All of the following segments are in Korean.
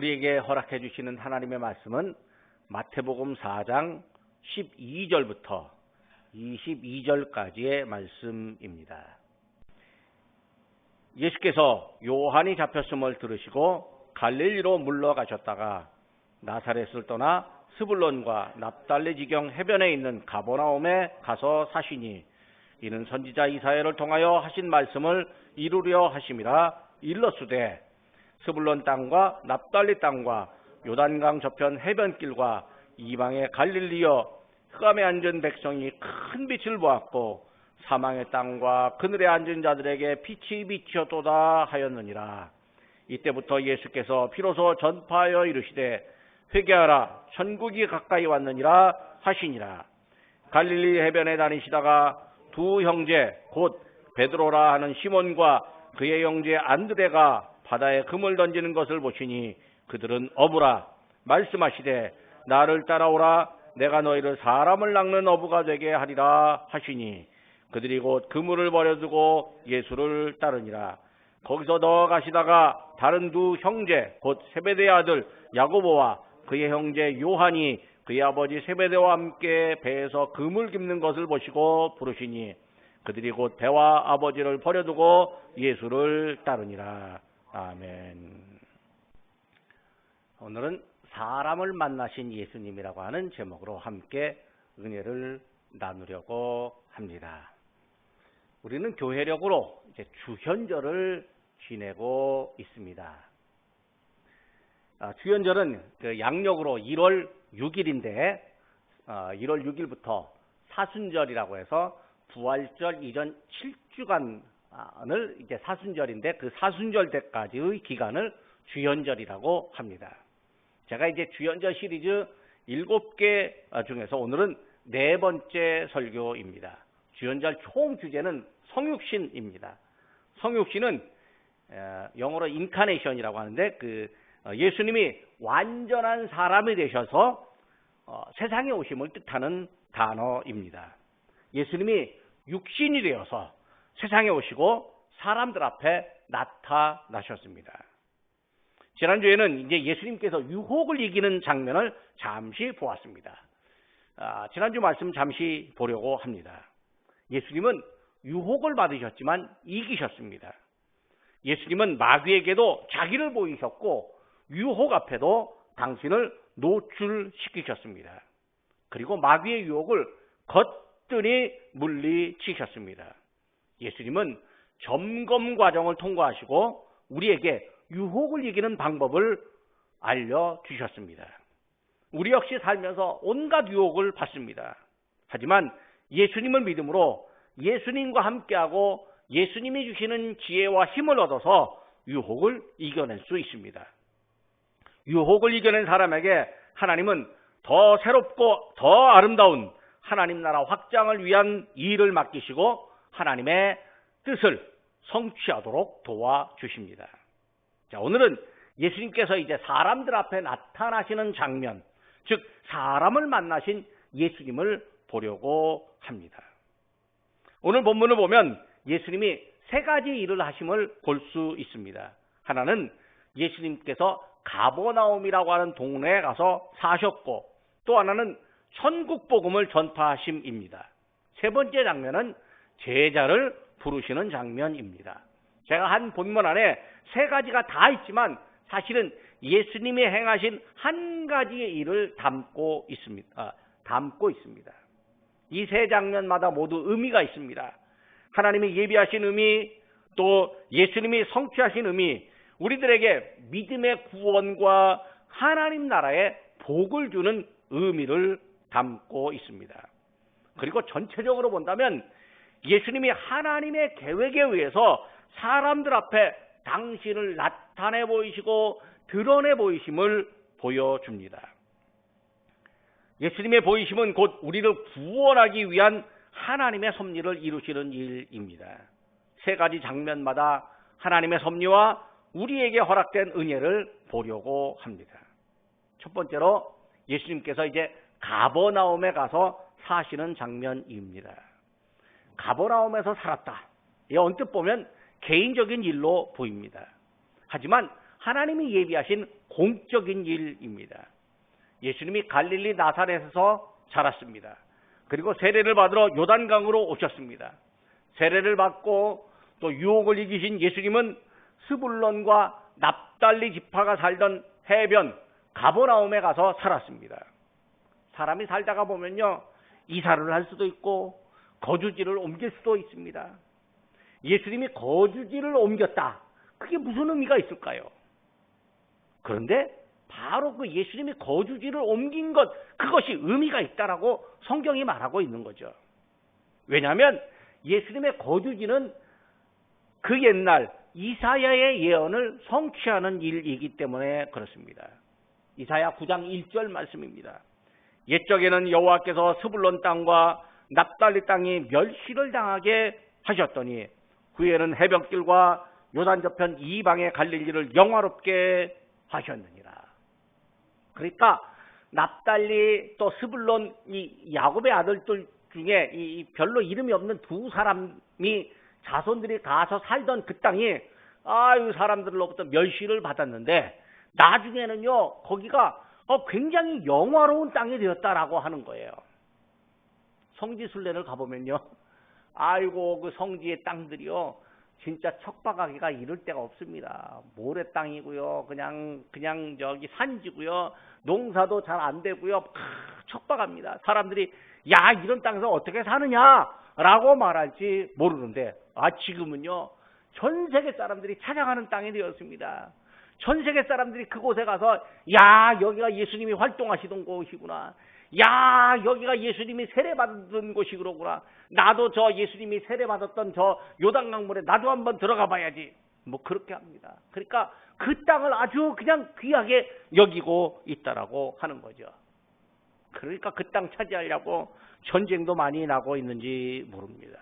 우리에게 허락해 주시는 하나님의 말씀은 마태복음 4장 12절부터 22절까지의 말씀입니다. 예수께서 요한이 잡혔음을 들으시고 갈릴리로 물러가셨다가 나사렛을 떠나 스불론과 납달리 지경 해변에 있는 가버나움에 가서 사시니 이는 선지자 이사야를 통하여 하신 말씀을 이루려 하심이라. 일러스되 스불론 땅과 납달리 땅과 요단강 저편 해변길과 이방의 갈릴리여, 흑암에 앉은 백성이 큰 빛을 보았고 사망의 땅과 그늘에 앉은 자들에게 빛이 비치었도다 하였느니라. 이때부터 예수께서 비로소 전파하여 이르시되 회개하라, 천국이 가까이 왔느니라 하시니라. 갈릴리 해변에 다니시다가 두 형제 곧 베드로라 하는 시몬과 그의 형제 안드레가 바다에 금을 던지는 것을 보시니 그들은 어부라. 말씀하시되 나를 따라오라, 내가 너희를 사람을 낚는 어부가 되게 하리라 하시니 그들이 곧 그물을 버려두고 예수를 따르니라. 거기서 더 가시다가 다른 두 형제 곧 세베대의 아들 야고보와 그의 형제 요한이 그의 아버지 세베대와 함께 배에서 그물 깁는 것을 보시고 부르시니 그들이 곧 배와 아버지를 버려두고 예수를 따르니라. 아멘. 오늘은 사람을 만나신 예수님이라고 하는 제목으로 함께 은혜를 나누려고 합니다. 우리는 교회력으로 이제 주현절을 지내고 있습니다. 주현절은 그 양력으로 1월 6일인데 1월 6일부터 사순절이라고 해서 부활절 이전 7주간을 이제 사순절인데 그 사순절 때까지의 기간을 주현절이라고 합니다. 제가 이제 주현절 시리즈 7개 중에서 오늘은 4번째 설교입니다. 주현절 총 주제는 성육신입니다. 성육신은 영어로 인카네이션이라고 하는데 그 예수님이 완전한 사람이 되셔서 세상에 오심을 뜻하는 단어입니다. 예수님이 육신이 되어서 세상에 오시고 사람들 앞에 나타나셨습니다. 지난주에는 이제 예수님께서 유혹을 이기는 장면을 잠시 보았습니다. 지난주 말씀 잠시 보려고 합니다. 예수님은 유혹을 받으셨지만 이기셨습니다. 예수님은 마귀에게도 자기를 보이셨고 유혹 앞에도 당신을 노출시키셨습니다. 그리고 마귀의 유혹을 거뜬히 물리치셨습니다. 예수님은 점검 과정을 통과하시고 우리에게 유혹을 이기는 방법을 알려주셨습니다. 우리 역시 살면서 온갖 유혹을 받습니다. 하지만 예수님을 믿음으로 예수님과 함께하고 예수님이 주시는 지혜와 힘을 얻어서 유혹을 이겨낼 수 있습니다. 유혹을 이겨낸 사람에게 하나님은 더 새롭고 더 아름다운 하나님 나라 확장을 위한 일을 맡기시고 하나님의 뜻을 성취하도록 도와주십니다. 자, 오늘은 예수님께서 이제 사람들 앞에 나타나시는 장면, 즉 사람을 만나신 예수님을 보려고 합니다. 오늘 본문을 보면 예수님이 3가지 일을 하심을 볼 수 있습니다. 하나는 예수님께서 가버나움이라고 하는 동네에 가서 사셨고, 또 하나는 천국 복음을 전파하심입니다. 3번째 장면은 제자를 부르시는 장면입니다. 제가 한 본문 안에 3가지가 다 있지만 사실은 예수님이 행하신 한 가지의 일을 담고 있습니다. 이 3 장면마다 모두 의미가 있습니다. 하나님이 예비하신 의미, 또 예수님이 성취하신 의미, 우리들에게 믿음의 구원과 하나님 나라의 복을 주는 의미를 담고 있습니다. 그리고 전체적으로 본다면 예수님이 하나님의 계획에 의해서 사람들 앞에 당신을 나타내 보이시고 드러내 보이심을 보여줍니다. 예수님의 보이심은 곧 우리를 구원하기 위한 하나님의 섭리를 이루시는 일입니다. 3가지 장면마다 하나님의 섭리와 우리에게 허락된 은혜를 보려고 합니다. 첫 번째로 예수님께서 이제 가버나움에 가서 사시는 장면입니다. 가버나움에서 살았다. 이 언뜻 보면 개인적인 일로 보입니다. 하지만 하나님이 예비하신 공적인 일입니다. 예수님이 갈릴리 나사렛에서 자랐습니다. 그리고 세례를 받으러 요단강으로 오셨습니다. 세례를 받고 또 유혹을 이기신 예수님은 스불론과 납달리 지파가 살던 해변 가버나움에 가서 살았습니다. 사람이 살다가 보면요, 이사를 할 수도 있고 거주지를 옮길 수도 있습니다. 예수님이 거주지를 옮겼다. 그게 무슨 의미가 있을까요? 그런데 바로 그 예수님이 거주지를 옮긴 것, 그것이 의미가 있다라고 성경이 말하고 있는 거죠. 왜냐하면 예수님의 거주지는 그 옛날 이사야의 예언을 성취하는 일이기 때문에 그렇습니다. 이사야 9장 1절 말씀입니다. 옛적에는 여호와께서 스불론 땅과 납달리 땅이 멸시를 당하게 하셨더니 후에는 해변길과 요단 저편 이방의 갈릴리를 영화롭게 하셨느니라. 그러니까 납달리 또 스불론 이 야곱의 아들들 중에 이 별로 이름이 없는 두 사람이 자손들이 가서 살던 그 땅이 사람들로부터 멸시를 받았는데 나중에는요 거기가 굉장히 영화로운 땅이 되었다라고 하는 거예요. 성지순례를 가보면요, 그 성지의 땅들이요 진짜 척박하기가 이를 데가 없습니다. 모래 땅이고요, 그냥 저기 산지고요, 농사도 잘 안 되고요, 척박합니다. 사람들이 이런 땅에서 어떻게 사느냐라고 말할지 모르는데 지금은요 전 세계 사람들이 찾아가는 땅이 되었습니다. 전 세계 사람들이 그곳에 가서 여기가 예수님이 활동하시던 곳이구나. 여기가 예수님이 세례받은 곳이 그러구나. 나도 저 예수님이 세례받았던 저 요단강물에 나도 한번 들어가 봐야지. 그렇게 합니다. 그러니까 그 땅을 아주 그냥 귀하게 여기고 있다라고 하는 거죠. 그러니까 그 땅 차지하려고 전쟁도 많이 나고 있는지 모릅니다.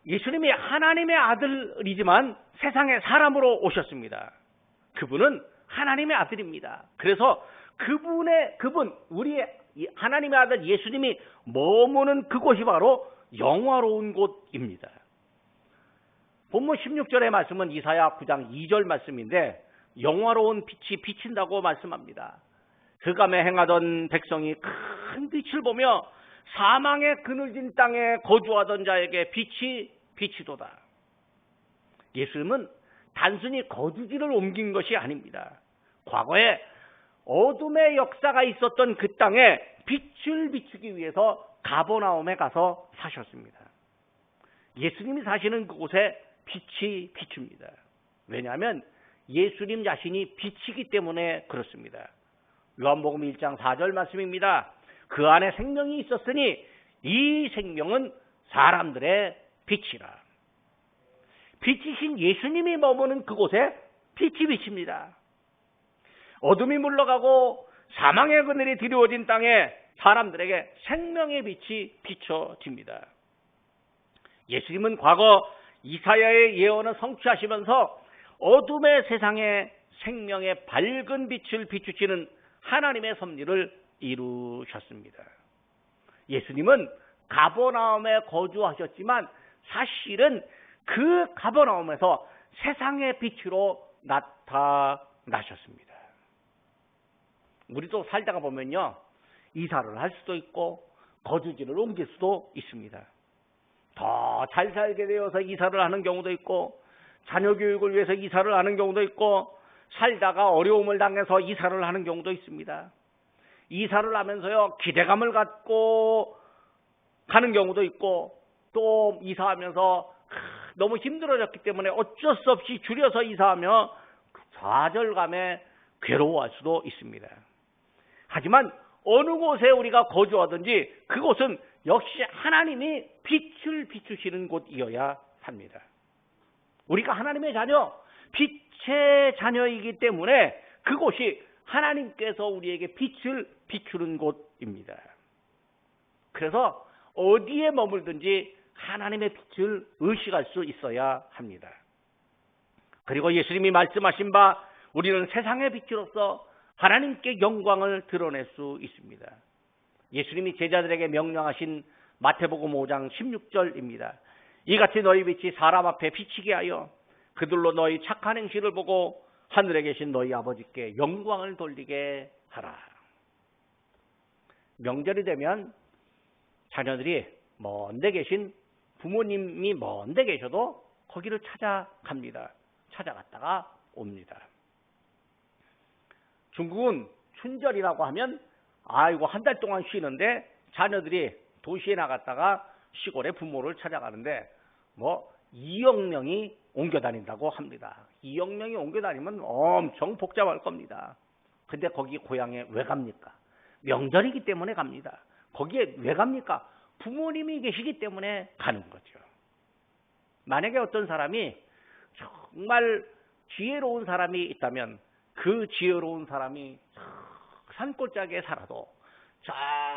예수님이 하나님의 아들이지만 세상에 사람으로 오셨습니다. 그분은 하나님의 아들입니다. 그래서 우리의 하나님의 아들 예수님이 머무는 그곳이 바로 영화로운 곳입니다. 본문 16절의 말씀은 이사야 9장 2절 말씀인데 영화로운 빛이 비친다고 말씀합니다. 흑암에 행하던 백성이 큰 빛을 보며 사망의 그늘진 땅에 거주하던 자에게 빛이 비치도다. 예수님은 단순히 거주지를 옮긴 것이 아닙니다. 과거에 어둠의 역사가 있었던 그 땅에 빛을 비추기 위해서 가버나움에 가서 사셨습니다. 예수님이 사시는 그곳에 빛이 비춥니다. 왜냐하면 예수님 자신이 빛이기 때문에 그렇습니다. 요한복음 1장 4절 말씀입니다. 그 안에 생명이 있었으니 이 생명은 사람들의 빛이라. 빛이신 예수님이 머무는 그곳에 빛이 비칩니다. 어둠이 물러가고 사망의 그늘이 드리워진 땅에 사람들에게 생명의 빛이 비춰집니다. 예수님은 과거 이사야의 예언을 성취하시면서 어둠의 세상에 생명의 밝은 빛을 비추시는 하나님의 섭리를 이루셨습니다. 예수님은 가버나움에 거주하셨지만 사실은 그 가버나움에서 세상의 빛으로 나타나셨습니다. 우리도 살다가 보면요, 이사를 할 수도 있고 거주지를 옮길 수도 있습니다. 더 잘 살게 되어서 이사를 하는 경우도 있고, 자녀 교육을 위해서 이사를 하는 경우도 있고, 살다가 어려움을 당해서 이사를 하는 경우도 있습니다. 이사를 하면서요, 기대감을 갖고 가는 경우도 있고, 또 이사하면서 너무 힘들어졌기 때문에 어쩔 수 없이 줄여서 이사하며 좌절감에 괴로워할 수도 있습니다. 하지만 어느 곳에 우리가 거주하든지 그곳은 역시 하나님이 빛을 비추시는 곳이어야 합니다. 우리가 하나님의 자녀, 빛의 자녀이기 때문에 그곳이 하나님께서 우리에게 빛을 비추는 곳입니다. 그래서 어디에 머물든지 하나님의 빛을 의식할 수 있어야 합니다. 그리고 예수님이 말씀하신 바 우리는 세상의 빛으로서 하나님께 영광을 드러낼 수 있습니다. 예수님이 제자들에게 명령하신 마태복음 5장 16절입니다. 이같이 너희 빛이 사람 앞에 비치게 하여 그들로 너희 착한 행실을 보고 하늘에 계신 너희 아버지께 영광을 돌리게 하라. 명절이 되면 자녀들이 먼데 계신 부모님이 먼데 계셔도 거기를 찾아갑니다. 찾아갔다가 옵니다. 중국은 춘절이라고 하면 아이고 한 달 동안 쉬는데 자녀들이 도시에 나갔다가 시골에 부모를 찾아가는데 뭐 2억 명이 옮겨 다닌다고 합니다. 2억 명이 옮겨 다니면 엄청 복잡할 겁니다. 근데 거기 고향에 왜 갑니까? 명절이기 때문에 갑니다. 거기에 왜 갑니까? 부모님이 계시기 때문에 가는 거죠. 만약에 어떤 사람이 정말 지혜로운 사람이 있다면 그 지혜로운 사람이 산골짜기에 살아도 저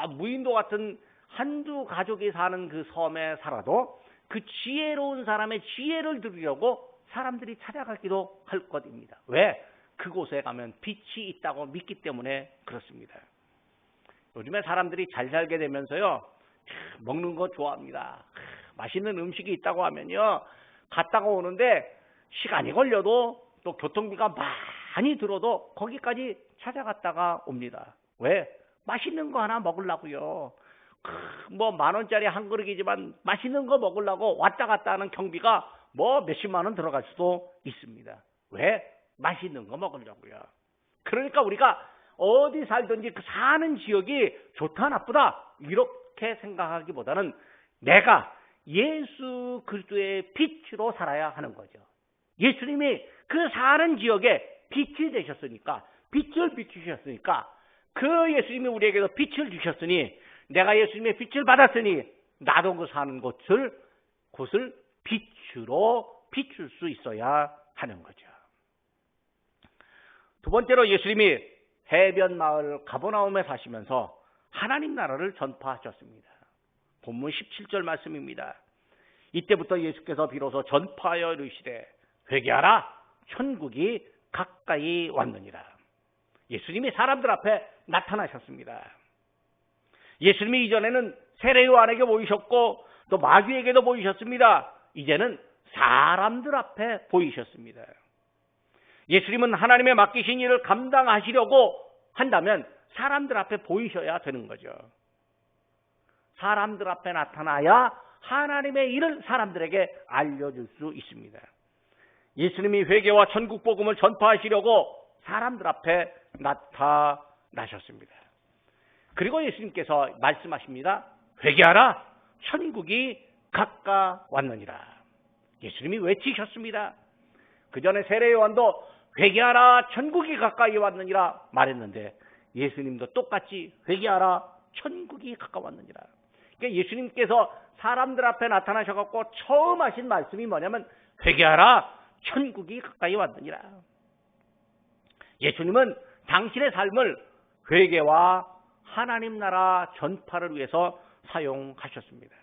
무인도 같은 한두 가족이 사는 그 섬에 살아도 그 지혜로운 사람의 지혜를 들으려고 사람들이 찾아가기도 할 것입니다. 왜? 그곳에 가면 빛이 있다고 믿기 때문에 그렇습니다. 요즘에 사람들이 잘 살게 되면서요, 먹는 거 좋아합니다. 맛있는 음식이 있다고 하면요, 갔다가 오는데 시간이 걸려도 또 교통비가 많이 들어도 거기까지 찾아갔다가 옵니다. 왜? 맛있는 거 하나 먹으려고요. 뭐 10,000원짜리 한 그릇이지만 맛있는 거 먹으려고 왔다 갔다 하는 경비가 뭐 몇십만 원 들어갈 수도 있습니다. 왜? 맛있는 거 먹으려고요. 그러니까 우리가 어디 살든지 그 사는 지역이 좋다 나쁘다 이렇게 생각하기보다는 내가 예수 그리스도의 빛으로 살아야 하는 거죠. 예수님이 그 사는 지역에 빛이 되셨으니까, 빛을 비추셨으니까, 그 예수님이 우리에게도 빛을 주셨으니, 내가 예수님의 빛을 받았으니 나도 그 사는 곳을 빛으로 비출 수 있어야 하는 거죠. 두 번째로 예수님이 해변 마을 가버나움에 사시면서 하나님 나라를 전파하셨습니다. 본문 17절 말씀입니다. 이때부터 예수께서 비로소 전파하여 이르시되 회개하라 천국이 가까이 왔느니라. 예수님이 사람들 앞에 나타나셨습니다. 예수님이 이전에는 세례 요한에게 보이셨고 또 마귀에게도 보이셨습니다. 이제는 사람들 앞에 보이셨습니다. 예수님은 하나님의 맡기신 일을 감당하시려고 한다면 사람들 앞에 보이셔야 되는 거죠. 사람들 앞에 나타나야 하나님의 일을 사람들에게 알려줄 수 있습니다. 예수님이 회개와 천국 복음을 전파하시려고 사람들 앞에 나타나셨습니다. 그리고 예수님께서 말씀하십니다. 회개하라 천국이 가까웠느니라. 예수님이 외치셨습니다. 그 전에 세례 요한도 회개하라 천국이 가까이 왔느니라 말했는데 예수님도 똑같이 회개하라 천국이 가까웠느니라. 그러니까 예수님께서 사람들 앞에 나타나셔갖고 처음 하신 말씀이 뭐냐면 회개하라 천국이 가까이 왔느니라. 예수님은 당신의 삶을 회개와 하나님 나라 전파를 위해서 사용하셨습니다.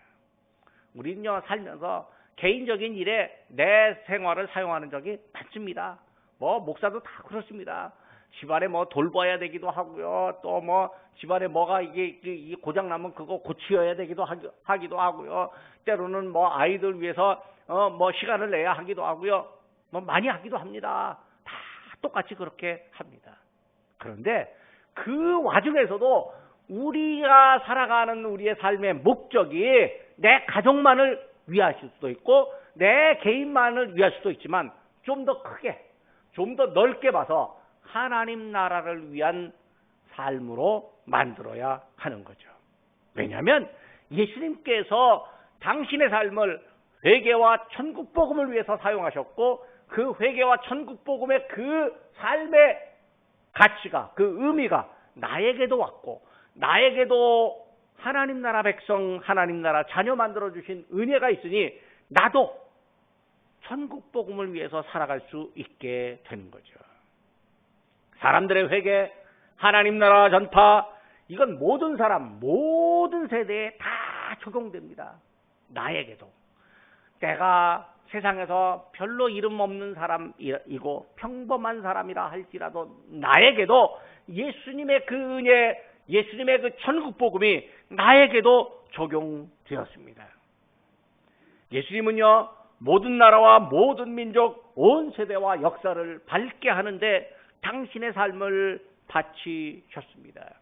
우리는요 살면서 개인적인 일에 내 생활을 사용하는 적이 많습니다. 뭐 목사도 다 그렇습니다. 집안에 뭐 돌봐야 되기도 하고요. 또 뭐 집안에 뭐가 이게 고장 나면 그거 고치어야 되기도 하기도 하고요. 때로는 뭐 아이들 위해서 뭐 시간을 내야 하기도 하고요. 뭐 많이 하기도 합니다. 다 똑같이 그렇게 합니다. 그런데 그 와중에서도 우리가 살아가는 우리의 삶의 목적이 내 가족만을 위하실 수도 있고 내 개인만을 위할 수도 있지만 좀 더 크게, 좀 더 넓게 봐서 하나님 나라를 위한 삶으로 만들어야 하는 거죠. 왜냐하면 예수님께서 당신의 삶을 회개와 천국 복음을 위해서 사용하셨고 그 회개와 천국 복음의 그 삶의 가치가, 그 의미가 나에게도 왔고 나에게도 하나님 나라 백성, 하나님 나라 자녀 만들어주신 은혜가 있으니 나도 천국 복음을 위해서 살아갈 수 있게 되는 거죠. 사람들의 회개, 하나님 나라 전파, 이건 모든 사람, 모든 세대에 다 적용됩니다. 나에게도. 내가 세상에서 별로 이름 없는 사람이고 평범한 사람이라 할지라도 나에게도 예수님의 그 은혜, 예수님의 그 천국 복음이 나에게도 적용되었습니다. 예수님은요 모든 나라와 모든 민족, 온 세대와 역사를 밝게 하는데 당신의 삶을 바치셨습니다.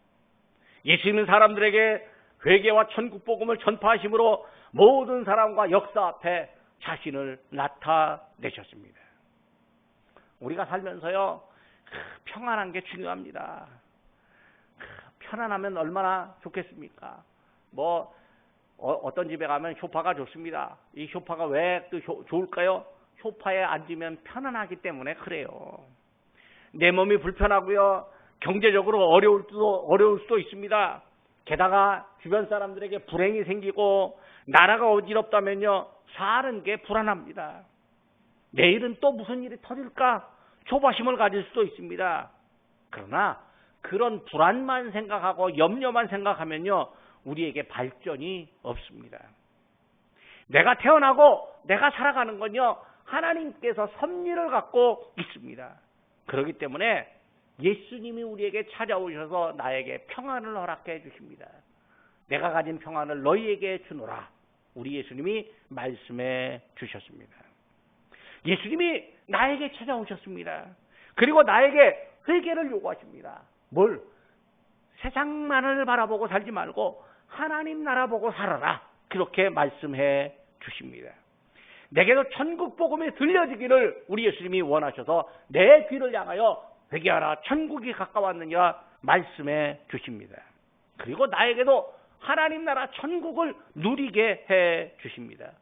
예수님은 사람들에게 회개와 천국 복음을 전파하심으로 모든 사람과 역사 앞에 자신을 나타내셨습니다. 우리가 살면서요, 평안한 게 중요합니다. 편안하면 얼마나 좋겠습니까? 어떤 집에 가면 소파가 좋습니다. 이 소파가 왜 또 좋을까요? 소파에 앉으면 편안하기 때문에 그래요. 내 몸이 불편하고요, 경제적으로 어려울 수도 있습니다. 게다가 주변 사람들에게 불행이 생기고 나라가 어지럽다면요, 사는 게 불안합니다. 내일은 또 무슨 일이 터질까 조바심을 가질 수도 있습니다. 그러나 그런 불안만 생각하고 염려만 생각하면요, 우리에게 발전이 없습니다. 내가 태어나고 내가 살아가는 건요, 하나님께서 섭리를 갖고 있습니다. 그렇기 때문에 예수님이 우리에게 찾아오셔서 나에게 평안을 허락해 주십니다. 내가 가진 평안을 너희에게 주노라. 우리 예수님이 말씀해 주셨습니다. 예수님이 나에게 찾아오셨습니다. 그리고 나에게 회개를 요구하십니다. 뭘? 세상만을 바라보고 살지 말고 하나님 나라 보고 살아라. 그렇게 말씀해 주십니다. 내게도 천국 복음이 들려지기를 우리 예수님이 원하셔서 내 귀를 향하여 회개하라, 천국이 가까웠느니라 말씀해 주십니다. 그리고 나에게도 하나님 나라 천국을 누리게 해 주십니다.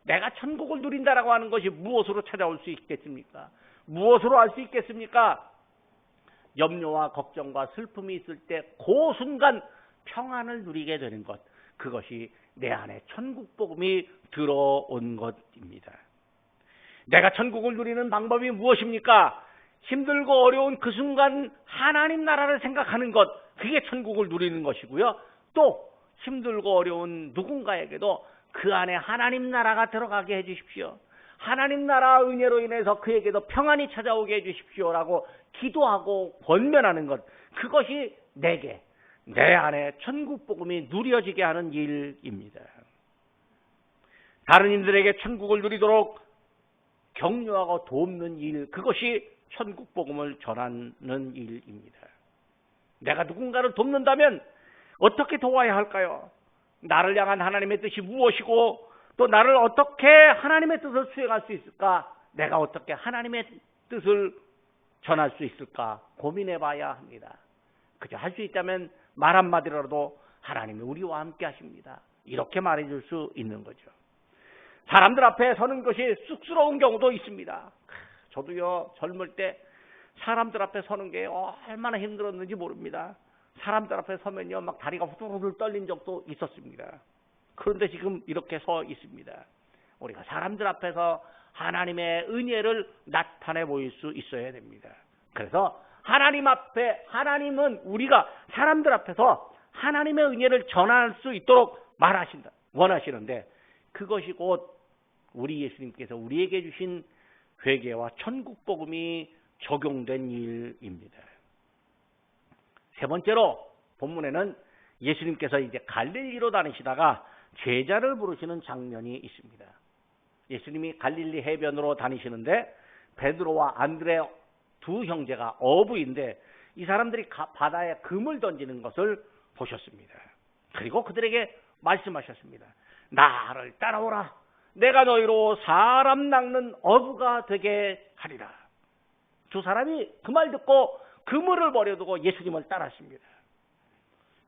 내가 천국을 누린다라고 하는 것이 무엇으로 찾아올 수 있겠습니까? 무엇으로 알 수 있겠습니까? 염려와 걱정과 슬픔이 있을 때 그 순간 평안을 누리게 되는 것, 그것이 내 안에 천국 복음이 들어온 것입니다. 내가 천국을 누리는 방법이 무엇입니까? 힘들고 어려운 그 순간 하나님 나라를 생각하는 것, 그게 천국을 누리는 것이고요. 또 힘들고 어려운 누군가에게도 그 안에 하나님 나라가 들어가게 해주십시오. 하나님 나라 은혜로 인해서 그에게도 평안이 찾아오게 해주십시오라고 기도하고 권면하는 것, 그것이 내게, 내 안에 천국 복음이 누려지게 하는 일입니다. 다른 이들에게 천국을 누리도록 격려하고 돕는 일, 그것이 천국 복음을 전하는 일입니다. 내가 누군가를 돕는다면 어떻게 도와야 할까요? 나를 향한 하나님의 뜻이 무엇이고 또 나를 어떻게 하나님의 뜻을 수행할 수 있을까? 내가 어떻게 하나님의 뜻을 전할 수 있을까? 고민해 봐야 합니다. 그저 할 수 있다면 말 한마디라도 하나님이 우리와 함께 하십니다. 이렇게 말해줄 수 있는 거죠. 사람들 앞에 서는 것이 쑥스러운 경우도 있습니다. 저도요, 젊을 때 사람들 앞에 서는 게 얼마나 힘들었는지 모릅니다. 사람들 앞에 서면요, 막 다리가 후들후들 떨린 적도 있었습니다. 그런데 지금 이렇게 서 있습니다. 우리가 사람들 앞에서 하나님의 은혜를 나타내 보일 수 있어야 됩니다. 그래서 하나님 앞에, 하나님은 우리가 사람들 앞에서 하나님의 은혜를 전할 수 있도록 원하시는데, 그것이 곧 우리 예수님께서 우리에게 주신 회개와 천국 복음이 적용된 일입니다. 세 번째로 본문에는 예수님께서 이제 갈릴리로 다니시다가 제자를 부르시는 장면이 있습니다. 예수님이 갈릴리 해변으로 다니시는데 베드로와 안드레 두 형제가 어부인데 이 사람들이 바다에 금을 던지는 것을 보셨습니다. 그리고 그들에게 말씀하셨습니다. 나를 따라오라. 내가 너희로 사람 낚는 어부가 되게 하리라. 두 사람이 그 말 듣고 그물을 버려두고 예수님을 따랐습니다.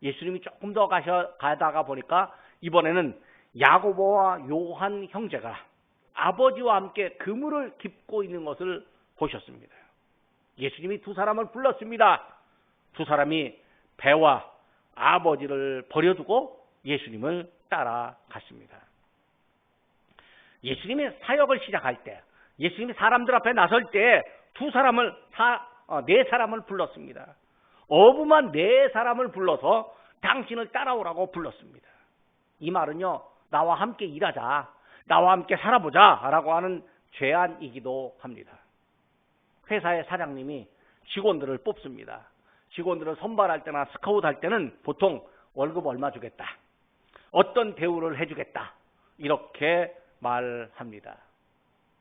예수님이 조금 더 가다가 보니까 이번에는 야고보와 요한 형제가 아버지와 함께 그물을 깁고 있는 것을 보셨습니다. 예수님이 두 사람을 불렀습니다. 두 사람이 배와 아버지를 버려두고 예수님을 따라갔습니다. 예수님이 사역을 시작할 때, 예수님이 사람들 앞에 나설 때 네 사람을 불렀습니다. 어부만 네 사람을 불러서 당신을 따라오라고 불렀습니다. 이 말은요, 나와 함께 일하자, 나와 함께 살아보자 라고 하는 제안이기도 합니다. 회사의 사장님이 직원들을 뽑습니다. 직원들을 선발할 때나 스카우트 할 때는 보통 월급 얼마 주겠다, 어떤 대우를 해주겠다, 이렇게 말합니다.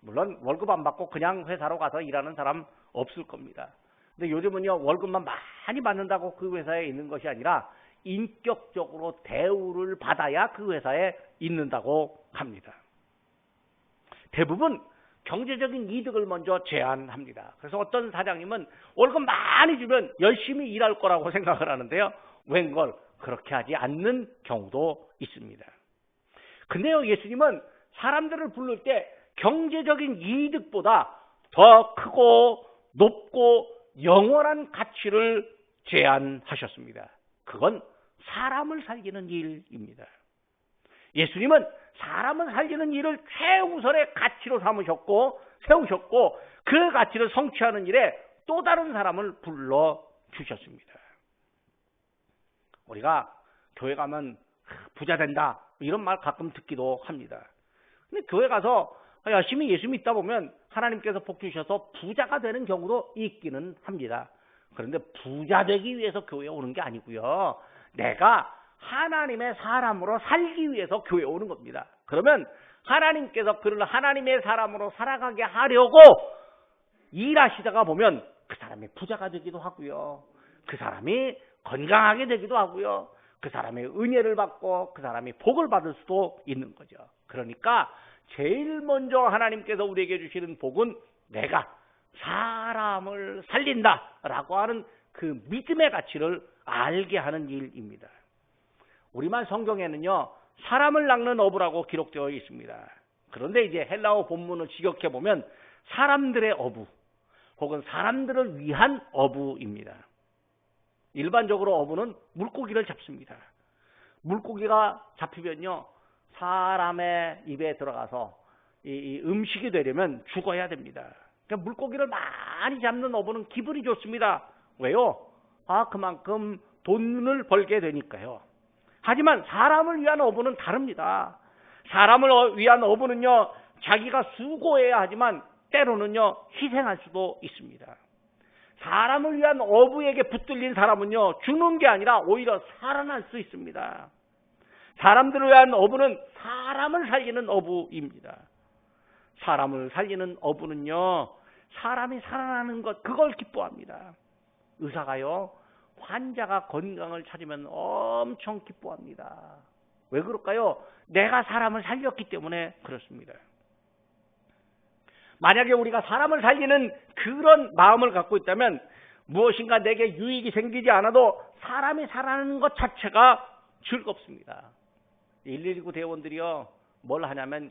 물론 월급 안 받고 그냥 회사로 가서 일하는 사람 없을 겁니다. 근데 요즘은요, 월급만 많이 받는다고 그 회사에 있는 것이 아니라 인격적으로 대우를 받아야 그 회사에 있는다고 합니다. 대부분 경제적인 이득을 먼저 제한합니다. 그래서 어떤 사장님은 월급 많이 주면 열심히 일할 거라고 생각을 하는데요, 웬걸 그렇게 하지 않는 경우도 있습니다. 근데요, 예수님은 사람들을 부를 때 경제적인 이득보다 더 크고 높고 영원한 가치를 제안하셨습니다. 그건 사람을 살리는 일입니다. 예수님은 사람을 살리는 일을 최우선의 가치로 세우셨고 그 가치를 성취하는 일에 또 다른 사람을 불러주셨습니다. 우리가 교회 가면 부자 된다 이런 말 가끔 듣기도 합니다. 근데 교회 가서 열심히 예수 믿다 보면 하나님께서 복 주셔서 부자가 되는 경우도 있기는 합니다. 그런데 부자 되기 위해서 교회에 오는 게 아니고요, 내가 하나님의 사람으로 살기 위해서 교회에 오는 겁니다. 그러면 하나님께서 그를 하나님의 사람으로 살아가게 하려고 일하시다가 보면 그 사람이 부자가 되기도 하고요, 그 사람이 건강하게 되기도 하고요, 그 사람의 은혜를 받고 그 사람이 복을 받을 수도 있는 거죠. 그러니까 제일 먼저 하나님께서 우리에게 주시는 복은 내가 사람을 살린다라고 하는 그 믿음의 가치를 알게 하는 일입니다. 우리만 성경에는요, 사람을 낚는 어부라고 기록되어 있습니다. 그런데 이제 헬라어 본문을 직역해 보면 사람들의 어부 혹은 사람들을 위한 어부입니다. 일반적으로 어부는 물고기를 잡습니다. 물고기가 잡히면요, 사람의 입에 들어가서 이 음식이 되려면 죽어야 됩니다. 그러니까 물고기를 많이 잡는 어부는 기분이 좋습니다. 왜요? 그만큼 돈을 벌게 되니까요. 하지만 사람을 위한 어부는 다릅니다. 사람을 위한 어부는요, 자기가 수고해야 하지만 때로는요, 희생할 수도 있습니다. 사람을 위한 어부에게 붙들린 사람은요, 죽는 게 아니라 오히려 살아날 수 있습니다. 사람들을 위한 어부는 사람을 살리는 어부입니다. 사람을 살리는 어부는요, 사람이 살아나는 것, 그걸 기뻐합니다. 의사가요, 환자가 건강을 찾으면 엄청 기뻐합니다. 왜 그럴까요? 내가 사람을 살렸기 때문에 그렇습니다. 만약에 우리가 사람을 살리는 그런 마음을 갖고 있다면 무엇인가 내게 유익이 생기지 않아도 사람이 살아나는 것 자체가 즐겁습니다. 119 대원들이요, 뭘 하냐면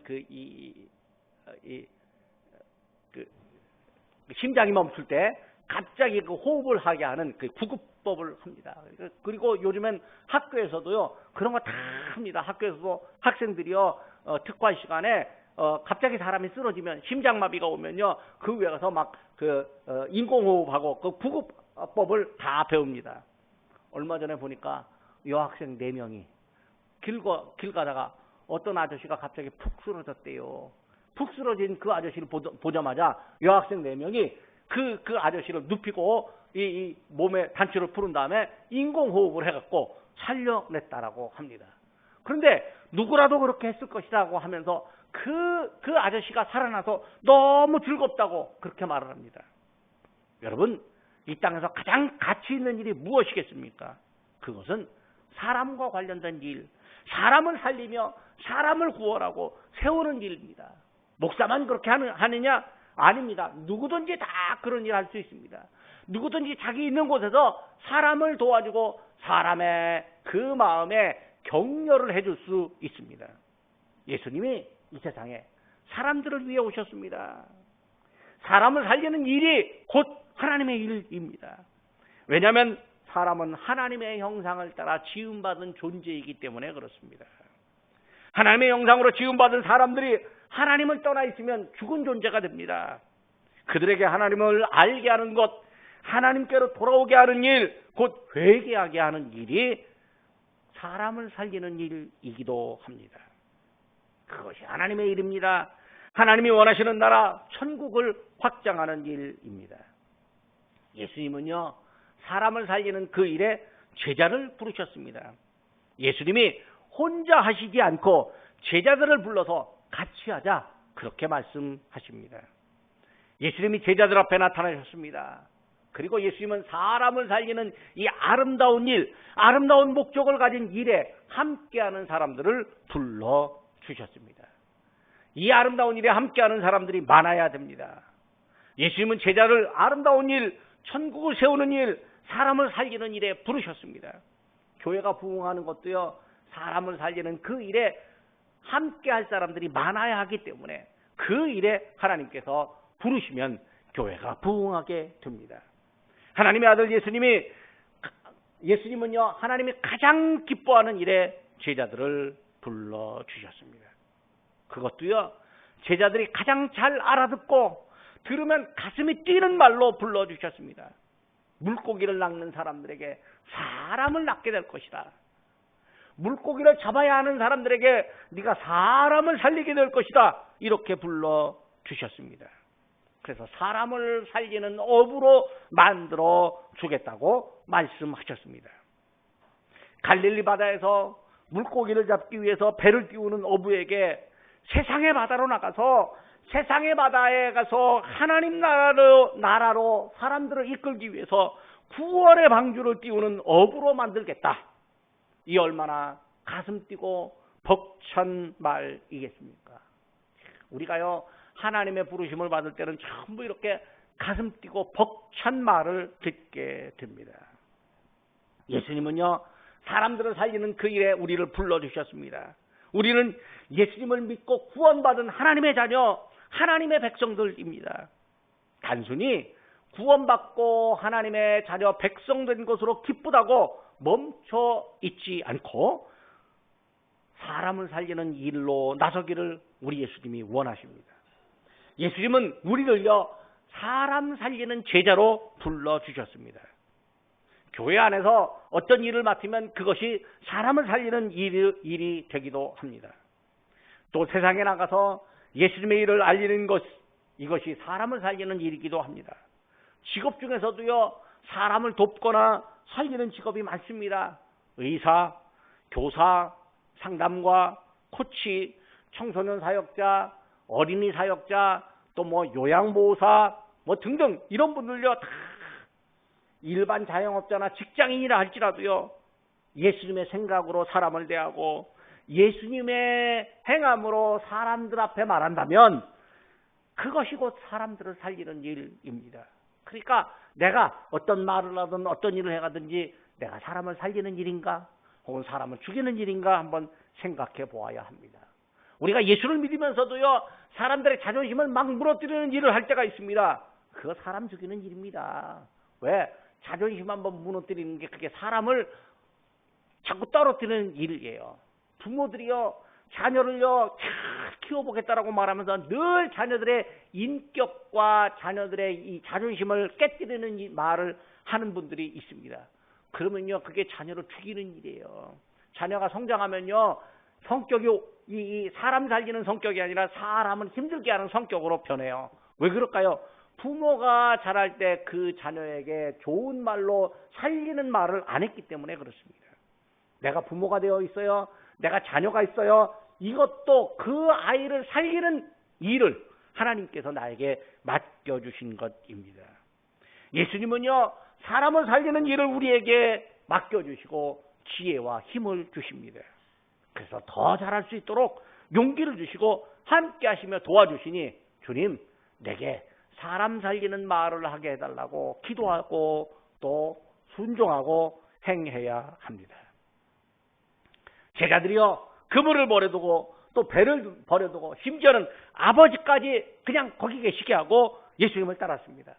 심장이 멈출 때 갑자기 그 호흡을 하게 하는 그 구급법을 합니다. 그리고 요즘엔 학교에서도요, 그런 거 다 합니다. 학교에서도 학생들이요, 특화 시간에 갑자기 사람이 쓰러지면, 심장마비가 오면요, 그 위에 가서 막 인공호흡하고 그 구급법을 다 배웁니다. 얼마 전에 보니까 여학생 4명이 길 가다가 어떤 아저씨가 갑자기 푹 쓰러졌대요. 푹 쓰러진 그 아저씨를 보자마자 여학생 4명이 그 아저씨를 눕히고 이 몸에 단추를 풀은 다음에 인공호흡을 해갖고 살려냈다라고 합니다. 그런데 누구라도 그렇게 했을 것이라고 하면서 그 아저씨가 살아나서 너무 즐겁다고 그렇게 말을 합니다. 여러분, 이 땅에서 가장 가치 있는 일이 무엇이겠습니까? 그것은 사람과 관련된 일, 사람을 살리며 사람을 구원하고 세우는 일입니다. 목사만 그렇게 하느냐? 아닙니다. 누구든지 다 그런 일 할 수 있습니다. 누구든지 자기 있는 곳에서 사람을 도와주고 사람의 그 마음에 격려를 해줄 수 있습니다. 예수님이 이 세상에 사람들을 위해 오셨습니다. 사람을 살리는 일이 곧 하나님의 일입니다. 왜냐하면 사람은 하나님의 형상을 따라 지음받은 존재이기 때문에 그렇습니다. 하나님의 형상으로 지음받은 사람들이 하나님을 떠나 있으면 죽은 존재가 됩니다. 그들에게 하나님을 알게 하는 것, 하나님께로 돌아오게 하는 일, 곧 회개하게 하는 일이 사람을 살리는 일이기도 합니다. 그것이 하나님의 일입니다. 하나님이 원하시는 나라, 천국을 확장하는 일입니다. 예수님은요, 사람을 살리는 그 일에 제자를 부르셨습니다. 예수님이 혼자 하시지 않고 제자들을 불러서 같이 하자, 그렇게 말씀하십니다. 예수님이 제자들 앞에 나타나셨습니다. 그리고 예수님은 사람을 살리는 이 아름다운 일, 아름다운 목적을 가진 일에 함께하는 사람들을 불러주셨습니다. 이 아름다운 일에 함께하는 사람들이 많아야 됩니다. 예수님은 제자를 아름다운 일, 천국을 세우는 일, 사람을 살리는 일에 부르셨습니다. 교회가 부흥하는 것도요, 사람을 살리는 그 일에 함께할 사람들이 많아야 하기 때문에 그 일에 하나님께서 부르시면 교회가 부흥하게 됩니다. 하나님의 아들 예수님은요, 하나님이 가장 기뻐하는 일에 제자들을 불러주셨습니다. 그것도요, 제자들이 가장 잘 알아듣고 들으면 가슴이 뛰는 말로 불러주셨습니다. 물고기를 낚는 사람들에게 사람을 낚게 될 것이다. 물고기를 잡아야 하는 사람들에게 네가 사람을 살리게 될 것이다. 이렇게 불러주셨습니다. 그래서 사람을 살리는 어부로 만들어 주겠다고 말씀하셨습니다. 갈릴리 바다에서 물고기를 잡기 위해서 배를 띄우는 어부에게 세상의 바다로 나가서 세상의 바다에 가서 하나님 나라로 사람들을 이끌기 위해서 구원의 방주를 띄우는 어부로 만들겠다. 이 얼마나 가슴 뛰고 벅찬 말이겠습니까? 우리가요, 하나님의 부르심을 받을 때는 전부 이렇게 가슴 뛰고 벅찬 말을 듣게 됩니다. 예수님은요, 사람들을 살리는 그 일에 우리를 불러주셨습니다. 우리는 예수님을 믿고 구원받은 하나님의 자녀, 하나님의 백성들입니다. 단순히 구원받고 하나님의 자녀 백성된 것으로 기쁘다고 멈춰 있지 않고 사람을 살리는 일로 나서기를 우리 예수님이 원하십니다. 예수님은 우리를요, 사람 살리는 제자로 불러주셨습니다. 교회 안에서 어떤 일을 맡으면 그것이 사람을 살리는 일이 되기도 합니다. 또 세상에 나가서 예수님의 일을 알리는 것, 이것이 사람을 살리는 일이기도 합니다. 직업 중에서도요, 사람을 돕거나 살리는 직업이 많습니다. 의사, 교사, 상담가, 코치, 청소년 사역자, 어린이 사역자, 또 요양보호사, 등등 이런 분들요, 다 일반 자영업자나 직장인이라 할지라도요, 예수님의 생각으로 사람을 대하고 예수님의 행함으로 사람들 앞에 말한다면 그것이 곧 사람들을 살리는 일입니다. 그러니까 내가 어떤 말을 하든 어떤 일을 해가든지 내가 사람을 살리는 일인가 혹은 사람을 죽이는 일인가 한번 생각해 보아야 합니다. 우리가 예수를 믿으면서도요, 사람들의 자존심을 막 무너뜨리는 일을 할 때가 있습니다. 그거 사람 죽이는 일입니다. 왜? 자존심 한번 무너뜨리는 게 그게 사람을 자꾸 떨어뜨리는 일이에요. 부모들이요, 자녀를요, 잘 키워보겠다라고 말하면서 늘 자녀들의 인격과 자녀들의 이 자존심을 깨뜨리는 이 말을 하는 분들이 있습니다. 그러면요, 그게 자녀를 죽이는 일이에요. 자녀가 성장하면요, 성격이 이 사람 살리는 성격이 아니라 사람을 힘들게 하는 성격으로 변해요. 왜 그럴까요? 부모가 자랄 때 그 자녀에게 좋은 말로 살리는 말을 안 했기 때문에 그렇습니다. 내가 부모가 되어 있어요. 내가 자녀가 있어요. 이것도 그 아이를 살리는 일을 하나님께서 나에게 맡겨주신 것입니다. 예수님은요, 사람을 살리는 일을 우리에게 맡겨주시고 지혜와 힘을 주십니다. 그래서 더 잘할 수 있도록 용기를 주시고 함께 하시며 도와주시니 주님, 내게 사람 살리는 말을 하게 해달라고 기도하고 또 순종하고 행해야 합니다. 제자들이요, 그물을 버려두고 또 배를 버려두고 심지어는 아버지까지 그냥 거기 계시게 하고 예수님을 따랐습니다.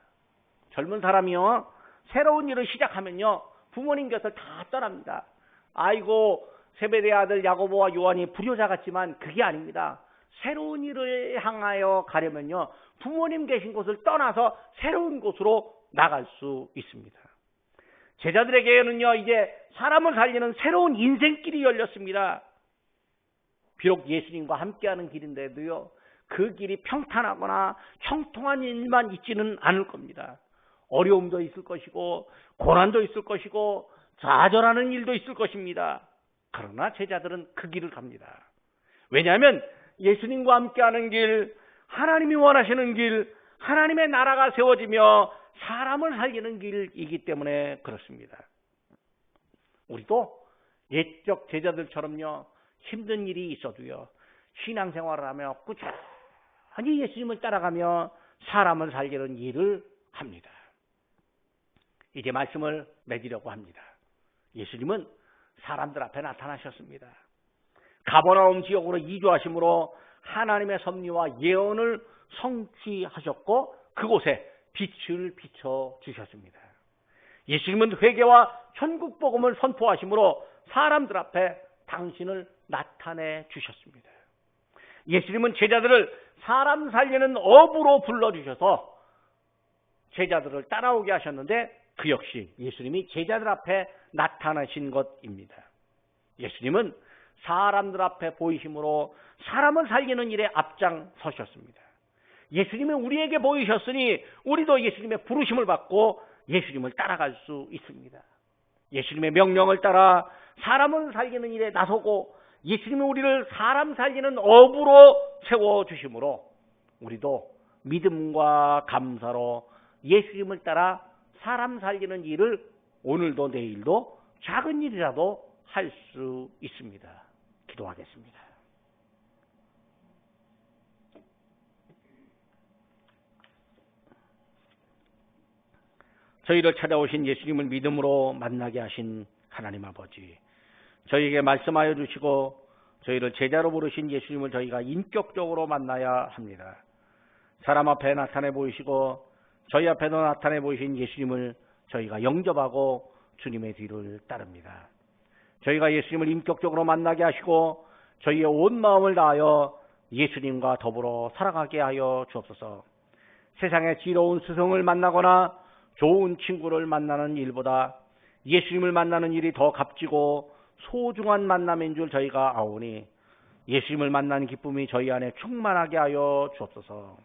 젊은 사람이요, 새로운 일을 시작하면요, 부모님 곁을 다 떠납니다. 아이고, 세베대의 아들 야고보와 요한이 불효자 같지만 그게 아닙니다. 새로운 일을 향하여 가려면요, 부모님 계신 곳을 떠나서 새로운 곳으로 나갈 수 있습니다. 제자들에게는요, 이제 사람을 살리는 새로운 인생길이 열렸습니다. 비록 예수님과 함께하는 길인데도요, 그 길이 평탄하거나 형통한 일만 있지는 않을 겁니다. 어려움도 있을 것이고 고난도 있을 것이고 좌절하는 일도 있을 것입니다. 그러나 제자들은 그 길을 갑니다. 왜냐하면 예수님과 함께하는 길, 하나님이 원하시는 길, 하나님의 나라가 세워지며 사람을 살리는 길이기 때문에 그렇습니다. 우리도 옛적 제자들처럼요, 힘든 일이 있어도요, 신앙생활을 하며 꾸준히 예수님을 따라가며 사람을 살리는 일을 합니다. 이제 말씀을 맺으려고 합니다. 예수님은 사람들 앞에 나타나셨습니다. 가버나움 지역으로 이주하심으로 하나님의 섭리와 예언을 성취하셨고 그곳에 빛을 비춰주셨습니다. 예수님은 회개와 천국 복음을 선포하심으로 사람들 앞에 당신을 나타내 주셨습니다. 예수님은 제자들을 사람 살리는 업으로 불러주셔서 제자들을 따라오게 하셨는데 그 역시 예수님이 제자들 앞에 나타나신 것입니다. 예수님은 사람들 앞에 보이심으로 사람을 살리는 일에 앞장서셨습니다. 예수님이 우리에게 보이셨으니 우리도 예수님의 부르심을 받고 예수님을 따라갈 수 있습니다. 예수님의 명령을 따라 사람을 살리는 일에 나서고 예수님이 우리를 사람 살리는 업으로 세워주심으로 우리도 믿음과 감사로 예수님을 따라 사람 살리는 일을 오늘도 내일도 작은 일이라도 할 수 있습니다. 기도하겠습니다. 저희를 찾아오신 예수님을 믿음으로 만나게 하신 하나님 아버지, 저희에게 말씀하여 주시고 저희를 제자로 부르신 예수님을 저희가 인격적으로 만나야 합니다. 사람 앞에 나타내 보이시고 저희 앞에도 나타내 보이신 예수님을 저희가 영접하고 주님의 뒤를 따릅니다. 저희가 예수님을 인격적으로 만나게 하시고 저희의 온 마음을 다하여 예수님과 더불어 살아가게 하여 주옵소서. 세상에 지혜로운 스승을 만나거나 좋은 친구를 만나는 일보다 예수님을 만나는 일이 더 값지고 소중한 만남인 줄 저희가 아오니 예수님을 만나는 기쁨이 저희 안에 충만하게 하여 주옵소서.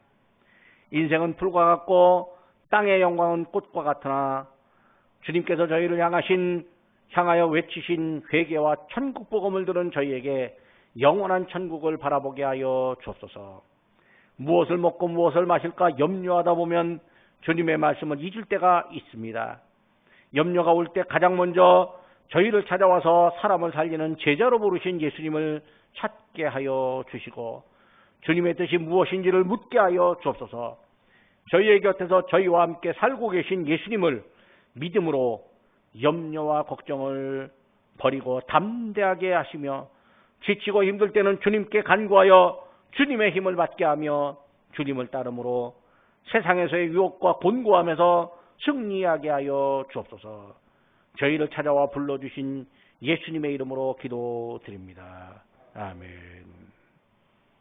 인생은 풀과 같고 땅의 영광은 꽃과 같으나 주님께서 저희를 향하여 외치신 회개와 천국 복음을 들은 저희에게 영원한 천국을 바라보게 하여 주옵소서. 무엇을 먹고 무엇을 마실까 염려하다 보면 주님의 말씀을 잊을 때가 있습니다. 염려가 올 때 가장 먼저 저희를 찾아와서 사람을 살리는 제자로 부르신 예수님을 찾게 하여 주시고 주님의 뜻이 무엇인지를 묻게 하여 주옵소서. 저희의 곁에서 저희와 함께 살고 계신 예수님을 믿음으로 염려와 걱정을 버리고 담대하게 하시며 지치고 힘들 때는 주님께 간구하여 주님의 힘을 받게 하며 주님을 따름으로 세상에서의 유혹과 곤고함에서 승리하게 하여 주옵소서. 저희를 찾아와 불러주신 예수님의 이름으로 기도드립니다. 아멘.